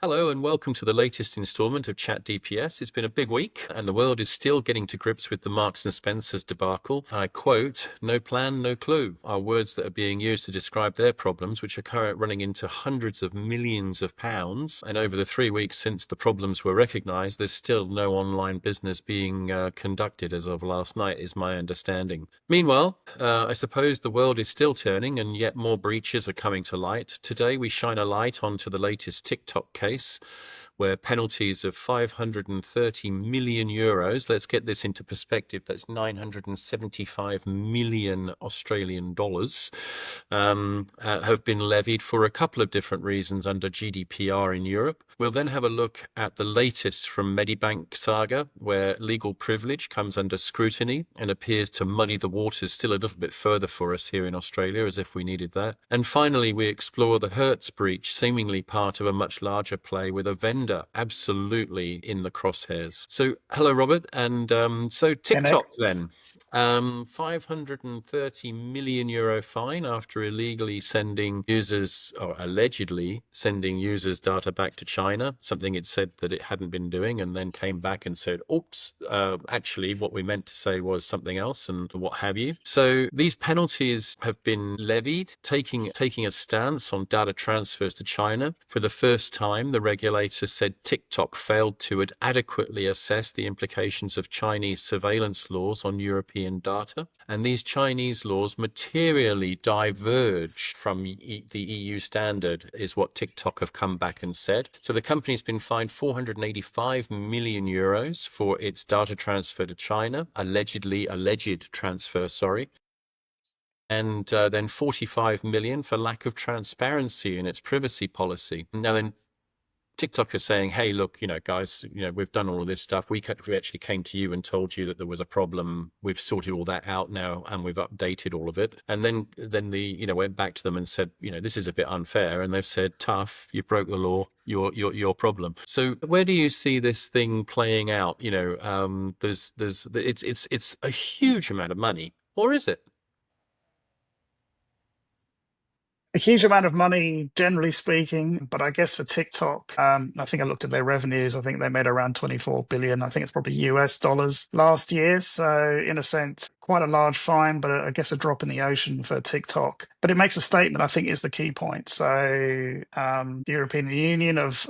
Hello and welcome to the latest installment of Chat DPS. It's been a big week and the world is still getting to grips with the Marks and Spencer's debacle. I quote, "No plan, no clue," are words that are being used to describe their problems, which are currently running into hundreds of millions of pounds. And over the 3 weeks since the problems were recognized, there's still no online business being conducted as of last night, is my understanding. Meanwhile, I suppose the world is still turning and yet more breaches are coming to light. Today, we shine a light onto the latest TikTok case, where penalties of 530 million euros, let's get this into perspective, that's 975 million Australian dollars, have been levied for a couple of different reasons under GDPR in Europe. We'll then have a look at the latest from Medibank saga, where legal privilege comes under scrutiny and appears to muddy the waters still a little bit further for us here in Australia, as if we needed that. And finally, we explore the Hertz breach, seemingly part of a much larger play with a vendor absolutely in the crosshairs. So, hello, Robert. And so Hey, Nick. TikTok then. 530 million euro fine after illegally sending users, or allegedly sending users data back to China, something it said that it hadn't been doing, and then came back and said, oops, actually what we meant to say was something else, and what have you. So these penalties have been levied, taking a stance on data transfers to China. For the first time, the regulator said TikTok failed to adequately assess the implications of Chinese surveillance laws on European data, and these Chinese laws materially diverge from the EU standard, is what TikTok have come back and said. So the company's been fined 485 million euros for its data transfer to China, alleged transfer, sorry. And then 45 million for lack of transparency in its privacy policy. Now then, TikTok is saying, hey, look, guys, we've done all of this stuff. We actually came to you and told you that there was a problem. We've sorted all that out now and we've updated all of it. And then went back to them and said, this is a bit unfair. And they've said, tough, you broke the law, your problem. So where do you see this thing playing out? It's a huge amount of money, or is it? A huge amount of money, generally speaking, but I guess for TikTok, I think I looked at their revenues. I think they made around 24 billion. I think it's probably US dollars last year. So, in a sense, quite a large fine, but I guess a drop in the ocean for TikTok. But it makes a statement, I think, is the key point. So, the European Union have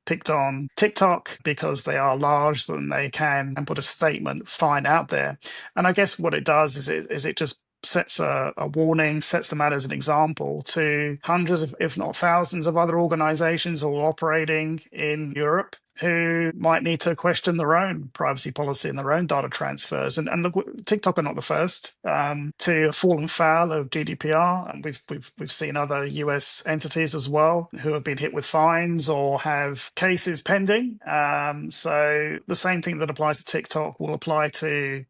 picked on TikTok because they are large, and they can and put a statement fine out there. And I guess what it does is it just sets a warning, sets them out as an example to hundreds, if not thousands, of other organizations all operating in Europe who might need to question their own privacy policy and their own data transfers. And look, TikTok are not the first to have fallen foul of GDPR, and we've seen other US entities as well who have been hit with fines or have cases pending. So the same thing that applies to TikTok will apply to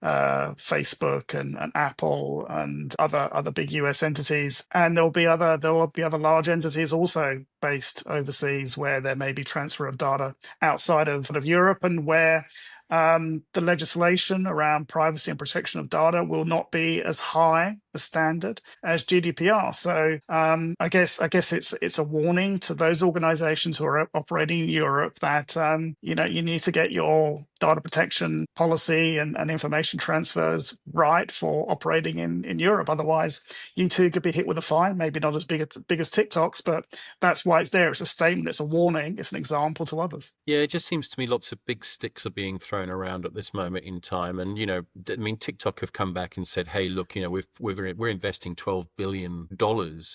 Facebook and Apple and other big US entities, and there will be other large entities also based overseas where there may be transfer of data outside of Europe, and where the legislation around privacy and protection of data will not be as high a standard as GDPR. So I guess it's a warning to those organizations who are operating in Europe that you need to get your data protection policy and information transfers right for operating in Europe. Otherwise, you too could be hit with a fine, maybe not as big as TikTok's, but that's why it's there. It's a statement, it's a warning, it's an example to others. Yeah, it just seems to me lots of big sticks are being thrown around at this moment in time. And, TikTok have come back and said, hey, look, we're investing $12 billion,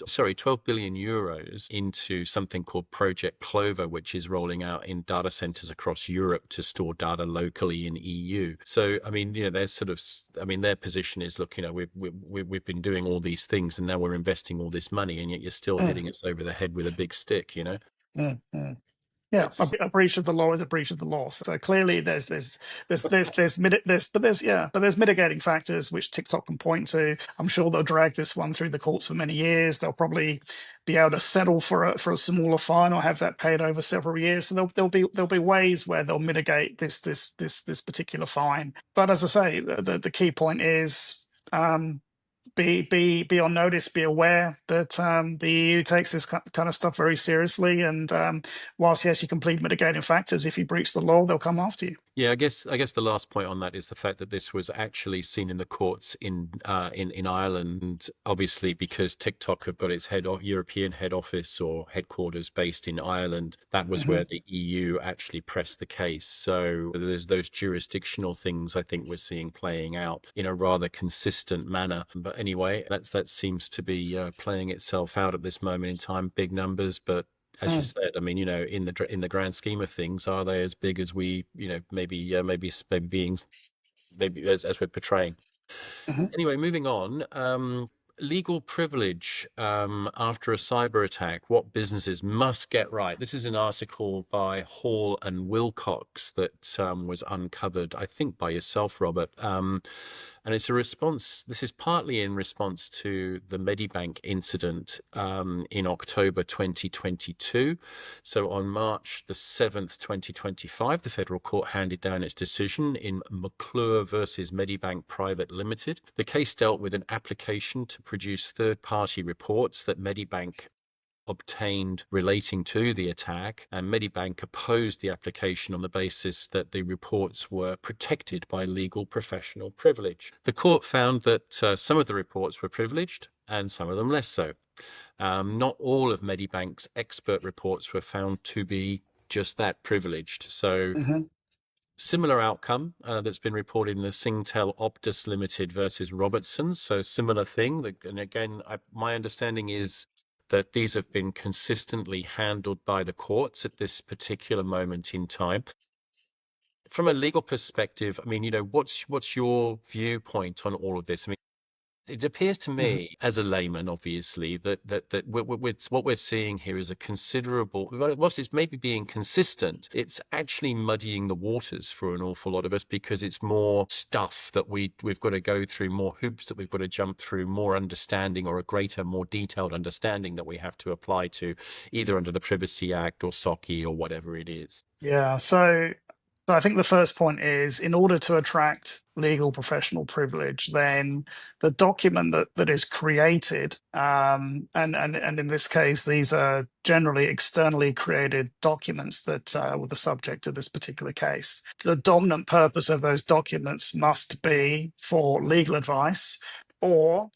sorry, 12 billion euros into something called Project Clover, which is rolling out in data centers across Europe to store data locally in EU. So, their position is, look, we've been doing all these things and now we're investing all this money, and yet you're still hitting us over the head with a big stick, Mm, mm. Yeah, It's a breach of the law is a breach of the law. So clearly, there's mitigating factors which TikTok can point to. I'm sure they'll drag this one through the courts for many years. They'll probably be able to settle for a smaller fine or have that paid over several years. So there'll be ways where they'll mitigate this particular fine. But as I say, the key point is be on notice, be aware that the EU takes this kind of stuff very seriously. And whilst yes, you can plead mitigating factors, if you breach the law, they'll come after you. Yeah, I guess the last point on that is the fact that this was actually seen in the courts in Ireland, obviously because TikTok have got its European head office or headquarters based in Ireland. That was Hmm. where the EU actually pressed the case. So there's those jurisdictional things I think we're seeing playing out in a rather consistent manner. But anyway, that seems to be playing itself out at this moment in time. Big numbers, but as you said, I mean, in the grand scheme of things, are they as big as we, maybe being maybe as we're portraying? Hmm. Anyway, moving on. Legal privilege after a cyber attack. What businesses must get right. This is an article by Hall and Wilcox that was uncovered, I think, by yourself, Robert. And it's a response. This is partly in response to the Medibank incident in October 2022. So on March the 7th, 2025, the federal court handed down its decision in McClure versus Medibank Private Limited. The case dealt with an application to produce third-party reports that Medibank obtained relating to the attack, and Medibank opposed the application on the basis that the reports were protected by legal professional privilege. The court found that some of the reports were privileged and some of them less so. Not all of Medibank's expert reports were found to be just that, privileged. So Hmm. similar outcome that's been reported in the Singtel Optus Limited versus Robertson. So similar thing. And again, my understanding is that these have been consistently handled by the courts at this particular moment in time. From a legal perspective, I mean, what's your viewpoint on all of this? I mean, it appears to Hmm. me, as a layman, obviously, that what we're seeing here is a considerable. Whilst it's maybe being consistent, it's actually muddying the waters for an awful lot of us because it's more stuff that we've got to go through, more hoops that we've got to jump through, more understanding or a greater, more detailed understanding that we have to apply to, either under the Privacy Act or SOCI or whatever it is. Yeah. So I think the first point is in order to attract legal professional privilege, then the document that is created, and in this case, these are generally externally created documents that were the subject of this particular case. The dominant purpose of those documents must be for legal advice, or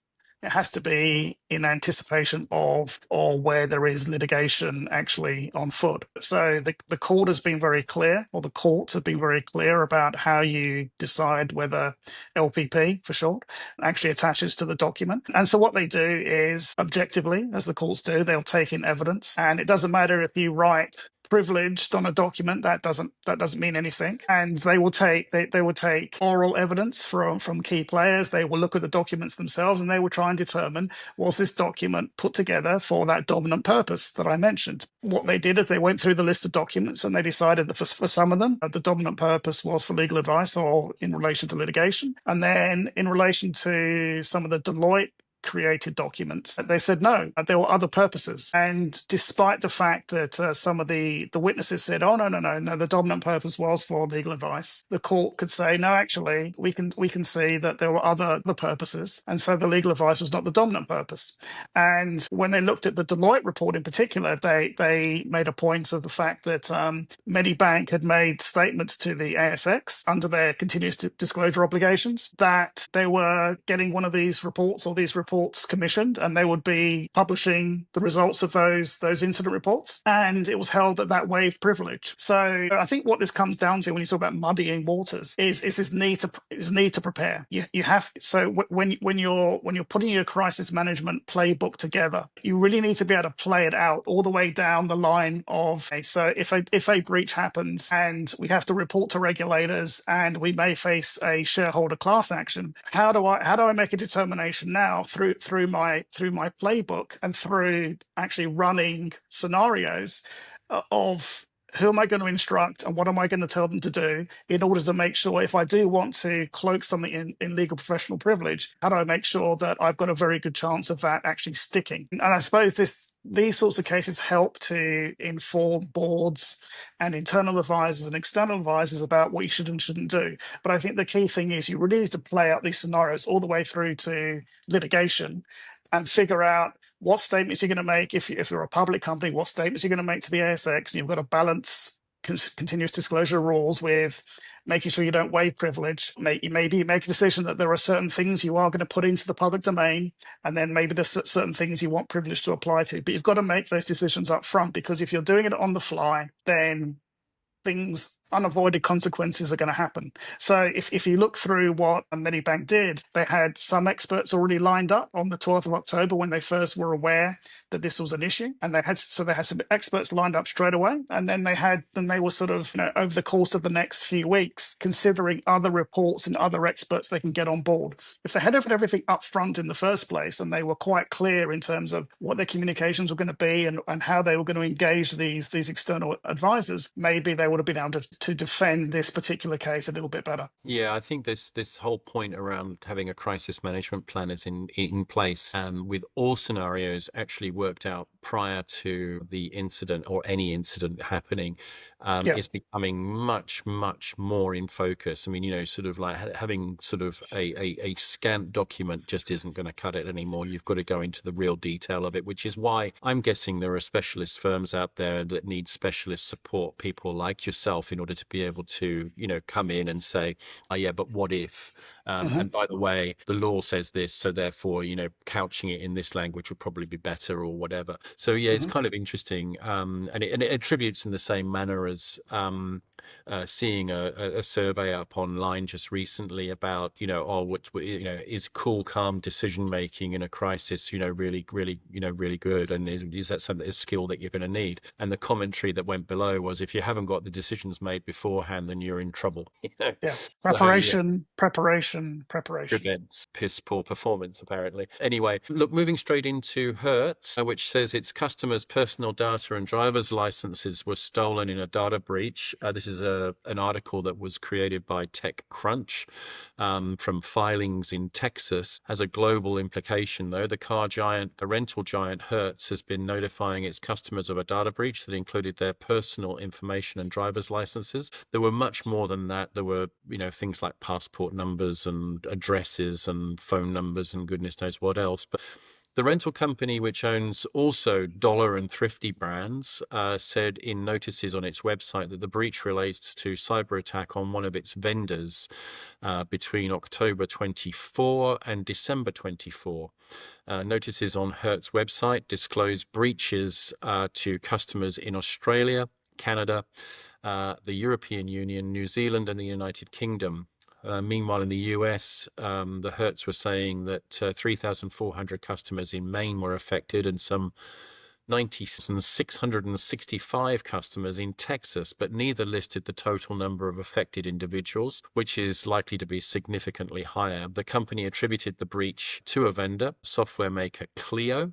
it has to be in anticipation of or where there is litigation actually on foot. So the court has been very clear, or the courts have been very clear about how you decide whether LPP, for short, actually attaches to the document. And so what they do is objectively, as the courts do, they'll take in evidence. And it doesn't matter if you write privileged on a document, that doesn't mean anything. And they will take oral evidence from key players. They will look at the documents themselves and they will try and determine, was this document put together for that dominant purpose that I mentioned? What they did is they went through the list of documents and they decided that for some of them the dominant purpose was for legal advice or in relation to litigation. And then in relation to some of the Deloitte created documents, they said no, there were other purposes. And despite the fact that some of the witnesses said, oh, no, the dominant purpose was for legal advice, the court could say, no, actually, we can see that there were other purposes. And so the legal advice was not the dominant purpose. And when they looked at the Deloitte report in particular, they made a point of the fact that Medibank had made statements to the ASX under their continuous disclosure obligations that they were getting one of these reports or these reports commissioned, and they would be publishing the results of those incident reports. And it was held that waived privilege. So I think what this comes down to when you talk about muddying waters is this need to prepare. You have when you're putting your crisis management playbook together, you really need to be able to play it out all the way down the line of, okay, so if a breach happens and we have to report to regulators and we may face a shareholder class action, how do I make a determination now through my playbook and through actually running scenarios of who am I going to instruct and what am I going to tell them to do in order to make sure if I do want to cloak something in legal professional privilege, how do I make sure that I've got a very good chance of that actually sticking? And I suppose these sorts of cases help to inform boards and internal advisors and external advisors about what you should and shouldn't do. But I think the key thing is you really need to play out these scenarios all the way through to litigation and figure out what statements you're going to make if you're a public company, what statements you're going to make to the ASX. And you've got to balance continuous disclosure rules with making sure you don't waive privilege. Maybe make a decision that there are certain things you are going to put into the public domain, and then maybe there's certain things you want privilege to apply to. But you've got to make those decisions up front, because if you're doing it on the fly, then unavoided consequences are going to happen. So if you look through what Medibank did, they had some experts already lined up on the 12th of October when they first were aware that this was an issue, and they had some experts lined up straight away, and then they were sort of, over the course of the next few weeks, considering other reports and other experts they can get on board. If they had everything up front in the first place and they were quite clear in terms of what their communications were going to be and how they were going to engage these external advisors, maybe they would have been able to defend this particular case a little bit better. Yeah, I think this whole point around having a crisis management plan is in place, with all scenarios actually worked out prior to the incident or any incident happening, Yeah. is becoming much more in focus. I mean, sort of like having sort of a scant document just isn't going to cut it anymore. You've got to go into the real detail of it, which is why I'm guessing there are specialist firms out there that need specialist support, people like yourself, in order to be able to, come in and say, oh yeah, but what if? Mhm. And by the way, the law says this, so therefore, couching it in this language would probably be better or whatever. So yeah, it's Mhm. kind of interesting, and it attributes in the same manner as seeing a survey up online just recently about, is cool, calm decision making in a crisis, really good, and is that something, a skill that you're going to need? And the commentary that went below was, if you haven't got the decisions made beforehand, then you're in trouble. Yeah. So yeah, Preparation. prevents piss poor performance, apparently. Anyway, look, moving straight into Hertz, which says its customers' personal data and driver's licenses were stolen in a data breach. This is an article that was created by TechCrunch, from filings in Texas. Has a global implication, though. The rental giant Hertz, has been notifying its customers of a data breach that included their personal information and driver's licenses. There were much more than that. There were, things like passport numbers and addresses and phone numbers and goodness knows what else. But the rental company, which owns also Dollar and Thrifty brands, said in notices on its website that the breach relates to cyber attack on one of its vendors between October 24 and December 24. Notices on Hertz website disclose breaches to customers in Australia, Canada, the European Union, New Zealand, and the United Kingdom. Meanwhile, in the US, the Hertz were saying that 3,400 customers in Maine were affected, and some 90,665 customers in Texas, but neither listed the total number of affected individuals, which is likely to be significantly higher. The company attributed the breach to a vendor, software maker Clio,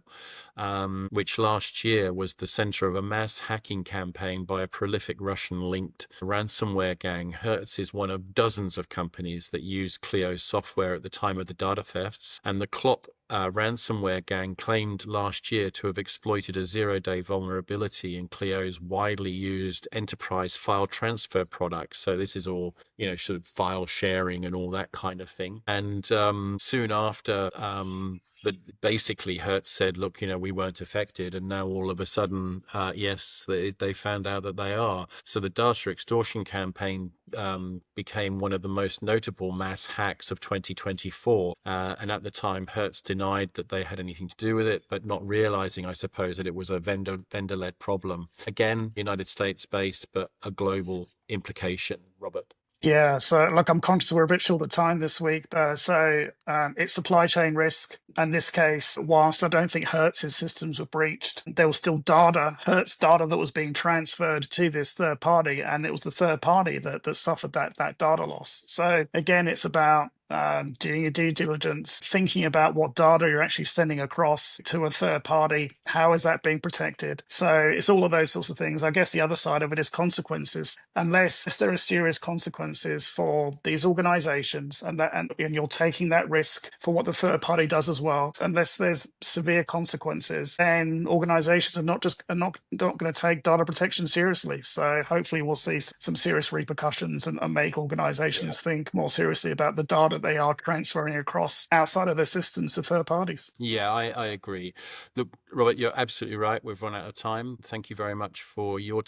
which last year was the center of a mass hacking campaign by a prolific Russian-linked ransomware gang. Hertz is one of dozens of companies that used Clio's software at the time of the data thefts, and the Clop ransomware gang claimed last year to have exploited a zero-day vulnerability in Clio's widely used enterprise file transfer product. So this is all, sort of file sharing and all that kind of thing. And soon after, but basically Hertz said, look, we weren't affected. And now all of a sudden, yes, they found out that they are. So the data extortion campaign became one of the most notable mass hacks of 2024. And at the time, Hertz denied that they had anything to do with it, but not realizing, I suppose, that it was a vendor-led problem. Again, United States based, but a global implication, Robert. Yeah, so look, I'm conscious we're a bit short of time this week. It's supply chain risk. In this case, whilst I don't think Hertz's systems were breached, there was still Hertz data that was being transferred to this third party, and it was the third party that suffered that data loss. So again, it's about doing your due diligence, thinking about what data you're actually sending across to a third party. How is that being protected? So it's all of those sorts of things. I guess the other side of it is consequences. Unless there are serious consequences for these organizations, and you're taking that risk for what the third party does as well, unless there's severe consequences, then organizations are not going to take data protection seriously. So hopefully we'll see some serious repercussions, and make Yeah. organizations think more seriously about the data they are transferring across outside of their systems to third parties. Yeah, I agree. Look, Robert, you're absolutely right. We've run out of time. Thank you very much for your